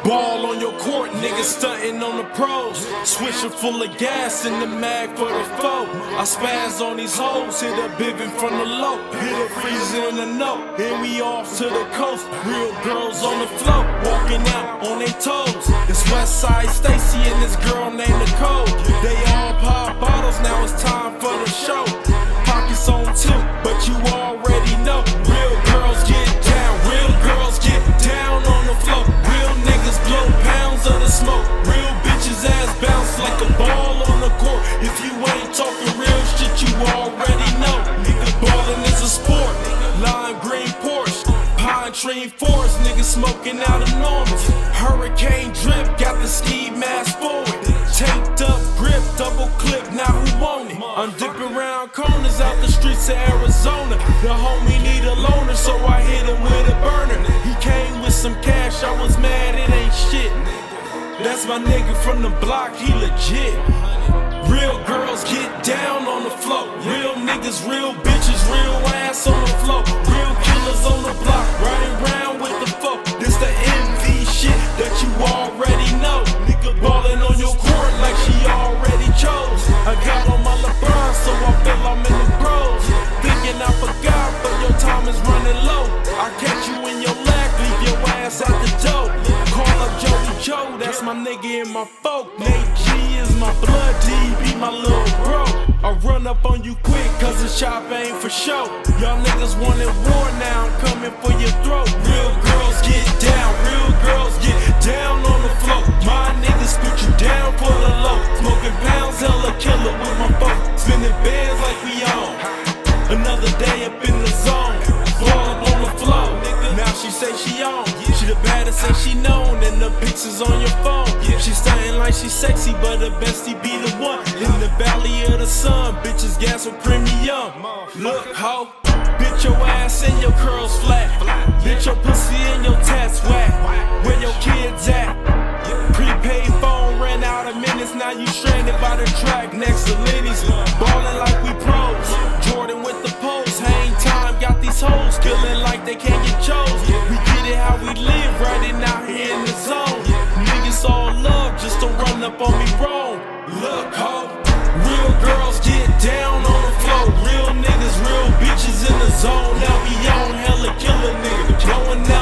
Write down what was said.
Ball on your court, niggas stunting on the pros. Switcher full of gas in the mag for the foe. I spaz on these hoes, hit a bivin from the low. Hit a freezer in the note, and we off to the coast. Real girls on the float, walking out on their toes. It's Westside Stacy and this girl named Nicole. They all pop bottles, now it's time for the show. Pockets on tilt, but you already know. Real girls get down, real girls get down on the floor. Real niggas blow pounds of the smoke. Real bitches ass bounce like a ball on the court. If you ain't talking real shit, you already know. Nigga, ballin' is a sport. Lime green Porsche, pine tree forest. Niggas smoking out enormous. Hurricane drip, got the ski mask forward. Taped up grip, double clip, now who want it? I'm dipping round corners out the streets of Arizona. The homie need a loaner, so I hit him with a burner. He came with some cash, I was mad, it ain't shit. That's my nigga from the block, he legit. Real girls get down on the floor. Real niggas, real bitches, real ass on the floor. Real killers on the block, riding round with the folk. This the MV shit that you already know. Nigga ballin' on your court like she already chose. I got on my LeBron, so I feel I'm in the pros. Thinking I forgot, but your time is running low. I catch you in your lag, leave your ass at the door. Call up Jody Joe, that's my nigga and my folk. Nate G is my blood, D be my little bro. I run up on you quick, cause the shop ain't for show. Y'all niggas wanted war, now I'm coming for your throat. Real girls get down, real girls get down on the floor. My niggas put you down for the low. Smoking pounds, hella killer with my folk. Spinning bands like we on. Another day up in the zone. Ball up on the floor. Now she say she on. She the baddest and she known. And the pictures on your phone. She stunting like she sexy, but the bestie be the one. In the valley of the sun, bitches gas with premium. Look, ho, bitch your ass and your curls flat. Bitch your pussy and your tats whack. Where your kids at? Prepaid phone ran out of minutes, now you stranded by the track next to Lenny's. Ballin' like we pros. Jordan with the pose, hang time, got these hoes killing like they can't get chose. We get it how we live, right out here in the zone. Niggas all love just to run up on me wrong. Look, ho, real girls get down on the floor. Real niggas, real bitches in the zone. Now we on hella killer nigga, blowing out